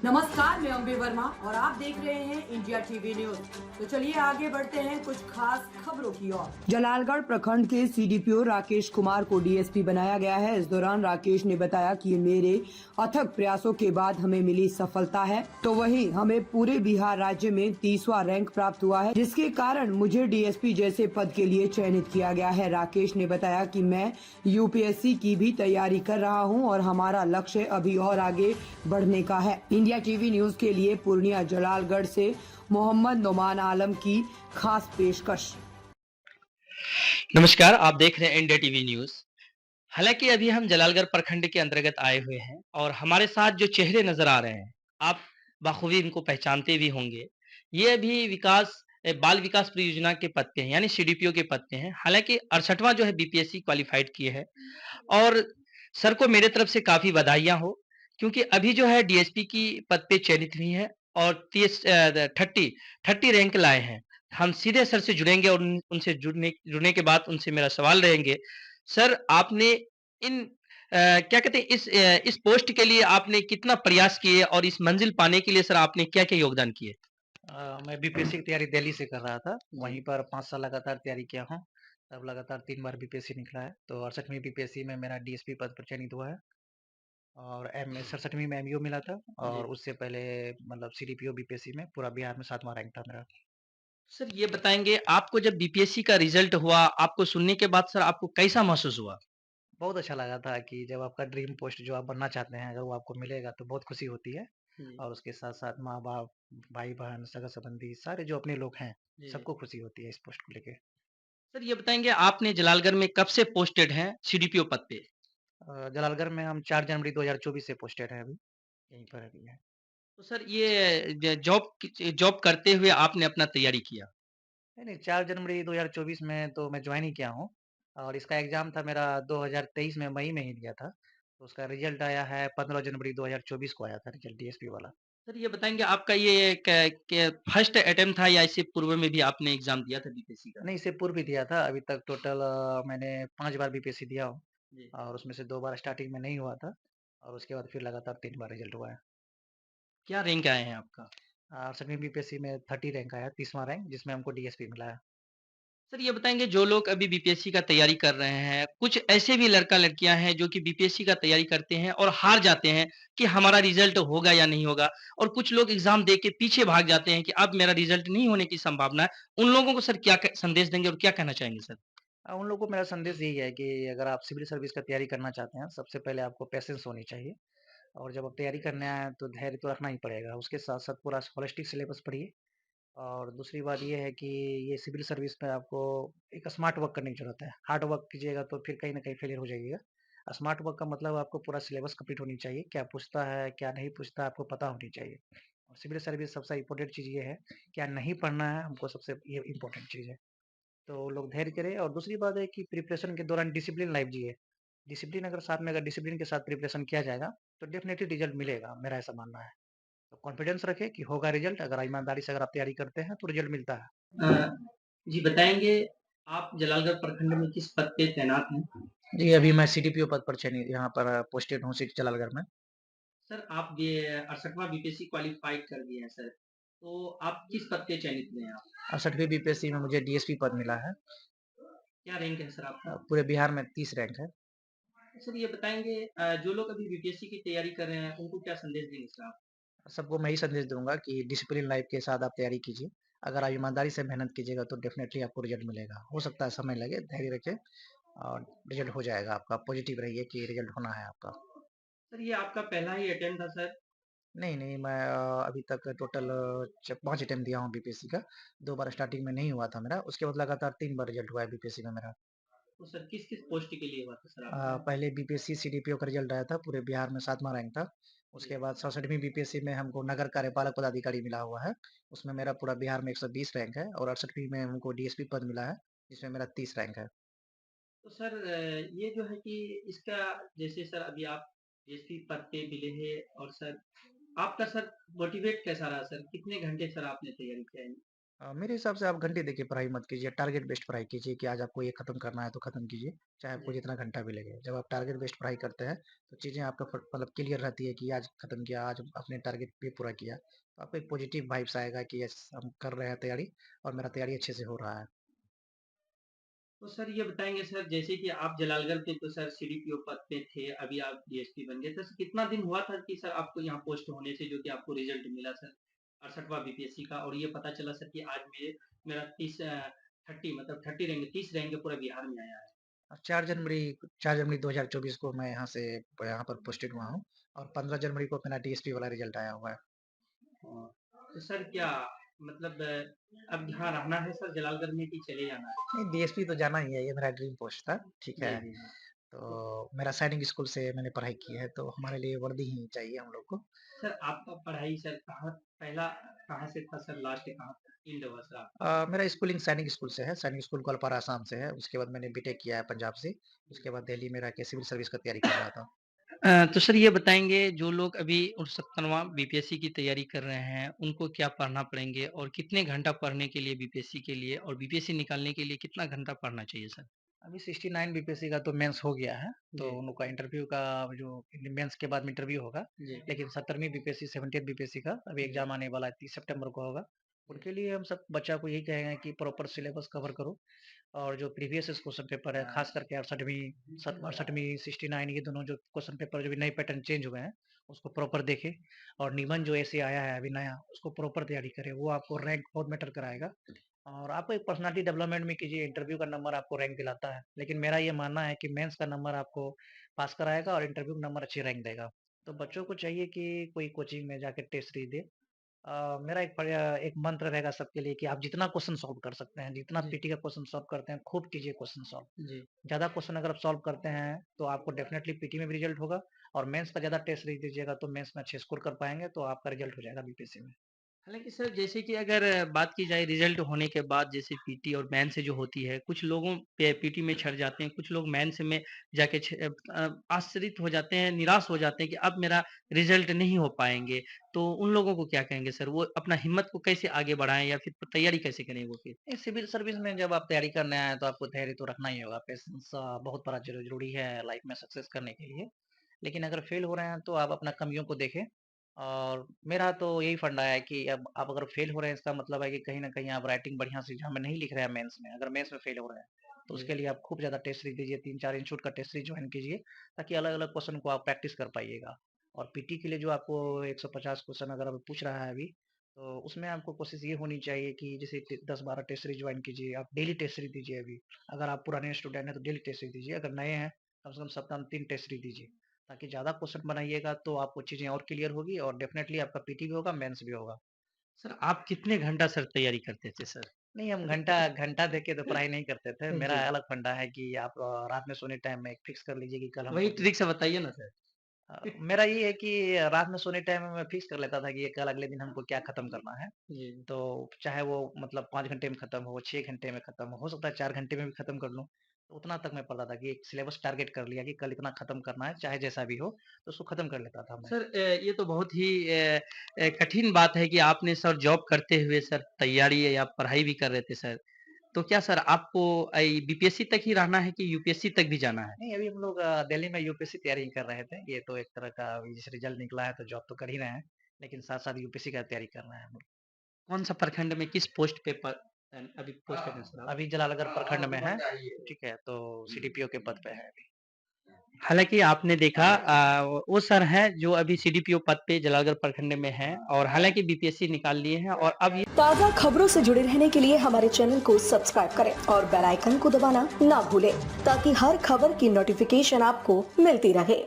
नमस्कार, मैं अम्बे वर्मा और आप देख रहे हैं इंडिया टीवी न्यूज। तो चलिए आगे बढ़ते हैं कुछ खास खबरों की ओर। जलालगढ़ प्रखंड के सीडीपीओ राकेश कुमार को डीएसपी बनाया गया है। इस दौरान राकेश ने बताया कि मेरे अथक प्रयासों के बाद हमें मिली सफलता है, तो वहीं हमें पूरे बिहार राज्य में 30वां रैंक प्राप्त हुआ है, जिसके कारण मुझे डीएसपी जैसे पद के लिए चयनित किया गया है। राकेश ने बताया कि मैं यूपीएससी की भी तैयारी कर रहा हूं और हमारा लक्ष्य अभी और आगे बढ़ने का है। इंडिया टीवी न्यूज के लिए पूर्णिया जलालगढ़ से मोहम्मद नोमान आलम की खास पेशकश। नमस्कार, आप देख रहे हैं इंडिया टीवी न्यूज़। हालाँकि अभी हम जलालगढ़ प्रखंड के अंतर्गत आए हुए हैं और हमारे साथ जो चेहरे नज़र आ रहे हैं, आप बाखूबी इनको पहचानते भी होंगे। ये अभी बाल विकास परियोजना के पद पे हैं, यानी सीडीपीओ के पद पे हैं। हालाँकि 68वां जो है बीपीएससी क्वालिफ़ाइड किए हैं और सर को मेरे तरफ से काफ़ी बधाइयाँ हो, क्योंकि अभी जो है डीएसपी की पद पे चयनित हुई हैं और 30 रैंक लाए हैं। हम सीधे सर से जुड़ेंगे और उनसे जुड़ने के बाद उनसे मेरा सवाल रहेंगे, सर आपने क्या कहते हैं इस पोस्ट के लिए आपने कितना प्रयास किए और इस मंजिल पाने के लिए सर आपने क्या-क्या योगदान किए? मैं बीपीएससी की तैयारी दिल्ली से कर रहा था। वहीं पर 5 साल लगातार तैयारी किया हूँ। तब लगातार 3 बार बीपीएससी निकला है। तो 68वीं बीपीएससी में मेरा डीएसपी पद पर चयनित हुआ है और एम 67वीं में एमईओ मिला था जी। और उससे पहले मतलब सीडीपीओ बीपीएससी में पूरा बिहार में 7वां रैंक था मेरा। सर ये बताएँगे आपको जब बीपीएससी का रिज़ल्ट हुआ, आपको सुनने के बाद सर आपको कैसा महसूस हुआ? बहुत अच्छा लगा था कि जब आपका ड्रीम पोस्ट जो आप बनना चाहते हैं, अगर वो आपको मिलेगा तो बहुत खुशी होती है जी, और उसके साथ-साथ माँ-बाप, भाई-बहन, सगा-संबंधी सारे जो अपने लोग हैं, जी। सबको खुशी होती है इस पोस्ट को लेके। सर ये बताएँगे आपने जलालगढ़ में कब से पोस्टेड हैं सीडीपीओ पद पे? जलालगढ़ में हम 4 जनवरी 2024 से पोस्टेड हैं अभी, यहीं पर अभी हैं। तो सर ये जॉब करते हुए आपने अपना तैयारी किया। नहीं, नहीं 4 जनवरी 2024 में तो मैं जॉइन ही किया हूँ और इसका एग्ज़ाम था मेरा 2023 में मई में ही दिया था। तो उसका रिज़ल्ट आया है 15 जनवरी 2024 को आया था रिज़ल्ट डीएसपी वाला। सर ये बताएँगे आपका ये क फर्स्ट अटेम्प्ट था या इससे पूर्व में भी आपने एग्ज़ाम दिया था बीपीएससी का? नहीं, इससे पूर्व भी दिया था, अभी तक टोटल मैंने 5 बार बीपीएससी दिया हूँ जी। और उसमें से 2 बार स्टार्टिंग में नहीं हुआ था और उसके बाद फिर लगातार 3 बार रिज़ल्ट हुआ है। क्या रैंक आए हैं आपका? 7वीं बीपीएससी में 30 रैंक आया, 30वां रैंक जिसमें हमको डीएसपी मिला है। सर ये बताएँगे जो लोग अभी बीपीएससी का तैयारी कर रहे हैं, कुछ ऐसे भी लड़का-लड़कियाँ हैं जो कि बीपीएससी का तैयारी करते हैं और हार जाते हैं कि हमारा रिज़ल्ट होगा या नहीं होगा और कुछ लोग एग्ज़ाम दे के पीछे भाग जाते हैं कि अब मेरा रिज़ल्ट नहीं होने की संभावना है। उन लोगों को सर क्या क संदेश देंगे और क्या कहना चाहेंगे सर? उन लोगों को मेरा संदेश यही है कि अगर आप सिविल सर्विस का तैयारी करना चाहते हैं, सबसे पहले आपको पेशेंस होनी चाहिए। और जब आप तैयारी करने आए हैं तो धैर्य तो रखना ही पड़ेगा। उसके साथ-साथ पूरा होलिस्टिक सिलेबस पढ़िए और दूसरी बात ये है कि ये सिविल सर्विस में आपको एक स्मार्ट वर्क करने की ज़रूरत है। हार्ड वर्क कीजिएगा तो फिर कहीं न कहीं फेलियर हो जाइएगा। स्मार्ट वर्क का मतलब आपको पूरा सिलेबस कंप्लीट होनी चाहिए। क्या पूछता है, क्या नहीं पूछता है, आपको पता होनी चाहिए। और सिविल सर्विस सबसे इम्पोर्टेंट चीज़ ये है, क्या नहीं पढ़ना है हमको सबसे ये इम्पोर्टेंट चीज़ है। तो लोग धैर्य करें और दूसरी बात है कि प्रिपरेशन के दौरान डिसिप्लिन लाइफ जिए। डिसिप्लिन अगर साथ में अगर डिसिप्लिन के साथ प्रिपरेशन किया जाएगा, तो डेफ़िनिटली रिज़ल्ट मिलेगा, मेरा ऐसा मानना है। तो कॉन्फिडेंस रखें कि होगा रिज़ल्ट, अगर ईमानदारी से अगर आप तैयारी करते हैं, तो रिज़ल्ट मिलता है। अ, जी बताएँगे आप जलालगढ़ प्रखंड में किस पद पे तैनात हैं? जी, अभी मैं सीडीपीओ पद पर चयनित यहाँ पर पोस्टेड हूँ सिटी जलालगढ़ में। सर आप ये 68वां बीपीएससी क्वालिफ़ाइड कर दिए हैं सर, तो आप किस पद पे चयनित हुए हैं आप? 68वीं बीपीएससी में मुझे डीएसपी पद मिला है। क्या रैंक है सर आपका? पूरे बिहार में 30 रैंक है। सर ये बताएँगे जो लोग अभी बीपीएससी की तैयारी कर रहे हैं, उनको क्या संदेश देंगे सर आप? सबको मैं यही संदेश दूँगा कि डिसिप्लिन लाइफ के साथ आप तैयारी कीजिए। अगर आप ईमानदारी से मेहनत कीजिएगा, तो डेफ़िनिटली आपको रिज़ल्ट मिलेगा। हो सकता है समय लगे, धैर्य रखें और रिज़ल्ट हो जाएगा आपका। पॉज़िटिव रहिए कि रिज़ल्ट होना है आपका। सर ये आपका पहला ही अटेम्प्ट था सर? नहीं, नहीं, मैं अभी तक टोटल 5 अटेम्प्ट दिया हूँ बीपीएससी का। 2 बार स्टार्टिंग में नहीं हुआ था मेरा, उसके बाद लगातार 3 बार रिज़ल्ट हुआ है बीपीएससी में मेरा। तो सर किस-किस पोस्ट के लिए हुआ था सर आपका? पहले बीपीएससी सीडीपीओ का रिज़ल्ट आया था, पूरे बिहार में 7वां रैंक था। जी। उसके बाद 67वीं बीपीएससी में हमको नगर कार्यपालक पदाधिकारी मिला हुआ है, उसमें मेरा पूरा बिहार में 120 रैंक है और 68वीं में हमको डीएसपी पद मिला है, जिसमें मेरा 30 रैंक है। तो सर ये जो है कि इसका जैसे सर अभी आप एसपी पद पे मिले हैं और सर आपका सर मोटिवेट कैसा रहा सर? कितने घंटे सर आपने तैयारी किया है? मेरे हिसाब से आप घंटे देखिए पढ़ाई मत कीजिए, टारगेट बेस्ड पढ़ाई कीजिए कि आज आपको ये खत्म करना है तो खत्म कीजिए, चाहे आपको जी। जितना घंटा भी लगे। जब आप टारगेट बेस्ड पढ़ाई करते हैं, तो चीज़ें आपका मतलब क्लियर रहती है कि आज खत्म किया, आज अपने टारगेट भी पूरा किया। तो आपको एक पॉजिटिव वाइब्स आएगा कि यस हम कर रहे हैं तैयारी और मेरा तैयारी अच्छे से हो रहा है। तो सर ये बताएँगे सर जैसे कि आप जलालगढ़ के तो सर सीडीपीओ पद पे थे, अभी आप डीएसपी बन गए। तो कितना दिन हुआ था कि सर आपको यहाँ पोस्ट होने से जो कि आपको रिज़ल्ट मिला सर 68वां बीपीएससी का और ये पता चला सर कि आज मेरा 30 मतलब 30 रैंक 30 रैंक पूरा बिहार में आया है। 4 जनवरी 2024 को मैं यहाँ पर पोस्टेड हुआ हूँ और 15 जनवरी को मेरा डीएसपी वाला रिजल्ट आया हुआ है। हाँ, तो सर क्या मतलब अब यहाँ रहना है सर जलालगढ़ में कि चले जाना है? नहीं, डीएसपी तो जाना ही है, ये मेरा ड्रीम पोस्ट था, ठीक जी, है। जी, जी। तो तो मेरा सैनिक स्कूल से मैंने पढ़ाई की है, तो हमारे लिए वर्दी ही चाहिए हम लोग को। सर आपका पढ़ाई सर पहला कहाँ से था सर लास्ट कहाँ एंड हुआ सर आपका? मेरा स्कूलिंग सैनिक स्कूल से है, सैनिक स्कूल ग्वालपारा आसाम से है। उसके बाद मैंने बीटेक किया है पंजाब से, उसके बाद दिल्ली में रह के सिविल सर्विस का तैयारी कर रहा था। तो सर ये बताएँगे जो लोग अभी 69वां बीपीएससी की तैयारी कर रहे हैं, उनको क्या पढ़ना पड़ेंगे और कितने घंटा पढ़ने के लिए बीपीएससी के लिए और बीपीएससी निकालने के लिए कितना घंटा पढ़ना चाहिए सर? अभी 69 बीपीएससी का तो मेंस हो गया है, तो जी, उन लोग का इंटरव्यू का जो मेंस के बाद में इंटरव्यू होगा। जी। लेकिन 17वीं बीपीएससी, 70th बीपीएससी का अभी जी, एग्जाम आने वाला है, 30 सितंबर को होगा। उनके लिए हम सब बच्चा को यही कहेंगे कि प्रॉपर सिलेबस कवर करो और जो प्रीवियस क्वेश्चन पेपर है, खास करके 68वीं 69 ये दोनों जो क्वेश्चन पेपर जो भी नए पैटर्न चेंज हुए हैं, उसको प्रॉपर देखें और निबंध जो ऐसे आया है अभी नया, उसको प्रॉपर तैयारी करें। वो आपको रैंक बहुत मैटर कराएगा और आपको एक पर्सनैलिटी डेवलपमेंट में कीजिए, इंटरव्यू का नंबर आपको रैंक दिलाता है। लेकिन मेरा ये मानना है कि मेंस का नंबर आपको पास कराएगा और इंटरव्यू का नंबर अच्छी रैंक देगा। तो बच्चों को चाहिए कि कोई कोचिंग में जाके टेस्ट सीरीज दे। मेरा एक मंत्र रहेगा सबके लिए कि आप जितना क्वेश्चन सॉल्व कर सकते हैं, जितना जी, पीटी का क्वेश्चन सॉल्व करते हैं, खूब कीजिए क्वेश्चन सॉल्व। जी। ज़्यादा क्वेश्चन अगर आप सॉल्व करते हैं, तो आपको डेफिनिटली पीटी में भी रिजल्ट होगा और मेंस का ज़्यादा टेस्ट सीरीज दीजिएगा, तो मेंस में अच्छे स्कोर कर पाएँगे, तो आपका रिजल्ट हो जाएगा बीपीएससी में। हालाँकि सर जैसे कि अगर बात की जाए रिज़ल्ट होने के बाद जैसे पीटी और मेन से जो होती है, कुछ लोगों पे पीटी में छँट जाते हैं, कुछ लोग मेंस में जाके आश्रित हो जाते हैं, निराश हो जाते हैं कि अब मेरा रिज़ल्ट नहीं हो पाएँगे। तो उन लोगों को क्या कहेंगे सर? वो अपना हिम्मत को कैसे आगे बढ़ाएँ या फिर तैयारी कैसे करें वो फिर? ये सिविल सर्विस में जब आप तैयारी करने आए, तो आपको तैयारी तो रखना ही होगा। पेशेंस बहुत बड़ा ज़रूरी है लाइफ में सक्सेस करने के लिए। लेकिन अगर फेल हो रहे हैं, तो आप अपना कमियों को देखें और मेरा तो यही फंडा है कि अब आप अगर फेल हो रहे हैं, इसका मतलब है कि कहीं न कहीं आप राइटिंग बढ़िया से एग्ज़ाम में नहीं लिख रहे हैं मेंस में। अगर मेंस में फेल हो रहे हैं, तो जी। उसके लिए आप खूब ज़्यादा टेस्ट सीरीज़ दीजिए, 3-4 इंस्टीट्यूट का टेस्ट सीरीज़ जॉइन कीजिए, ताकि अलग-अलग क्वेश्चन को आप प्रैक्टिस कर पाइएगा। और पीटी के लिए जो आपको 150 क्वेश्चन अगर अब पूछ रहा है अभी, तो उसमें आपको कोशिश ये होनी चाहिए कि जैसे 10-12 टेस्ट सीरीज ज्वाइन कीजिए, आप डेली टेस्ट सीरीज दीजिए अभी। अगर आप पुराने स्टूडेंट हैं तो डेली टेस्ट सीरीज दीजिए, अगर नए हैं कम से कम सप्ताह में 3 टेस्ट सीरीज दीजिए, ताकि ज़्यादा क्वेश्चन बनाइएगा तो आपको चीज़ें और क्लियर होगी और डेफिनेटली आपका पीटी भी होगा, मेंस भी होगा। सर आप कितने घंटा सर तैयारी करते थे सर? नहीं, हम घंटा घंटा देख के तो पढ़ाई नहीं करते थे। मेरा जी। अलग फंडा है कि आप रात में सोने टाइम में एक फिक्स कर लीजिए कि कल वही हमको ट्रिक से बताइए ना सर? मेरा ये है कि रात में सोने टाइम में मैं फिक्स कर लेता था कि ये कल अगले दिन हमको क्या खत्म करना है। जी। तो चाहे वो मतलब 5 घंटे में खत्म हो, 6 घंटे में खत्म हो सकता है 4 घंटे में भी खत्म कर लूँ। तो उतना तक मैं पढ़ता था कि एक सिलेबस टारगेट कर लिया कि कल इतना खत्म करना है, चाहे जैसा भी हो, तो उसको खत्म कर लेता था मैं। सर ये तो बहुत ही कठिन बात है कि आपने सर जॉब करते हुए सर तैयारी या पढ़ाई भी कर रहे थे सर। तो क्या सर आपको बीपीएससी तक ही रहना है कि यूपीएससी तक भी जाना है? नहीं, अभी हम लोग दिल्ली में यूपीएससी तैयारी कर रहे थे। ये तो एक तरह का अभी जैसे रिजल्ट निकला है तो जॉब तो कर ही रहे हैं, लेकिन साथ-साथ यूपीएससी का तैयारी कर रहे हैं हम लोग। कौन-सा प्रखंड में किस पोस्ट पे अभी पोस्टेड हैं सर आप? अभी जलालगढ़ प्रखंड में है, ठीक है? तो सीडीपीओ के पद पे है अभी। हालाँकि आपने देखा वो सर हैं जो अभी सीडीपीओ पद पे जलालगढ़ प्रखंड में हैं और हालाँकि बीपीएससी निकाल लिए हैं और अब ये ताज़ा खबरों से जुड़े रहने के लिए हमारे चैनल को सब्सक्राइब करें और बेल आइकन को दबाना ना भूलें ताकि हर खबर की नोटिफिकेशन आपको मिलती रहे।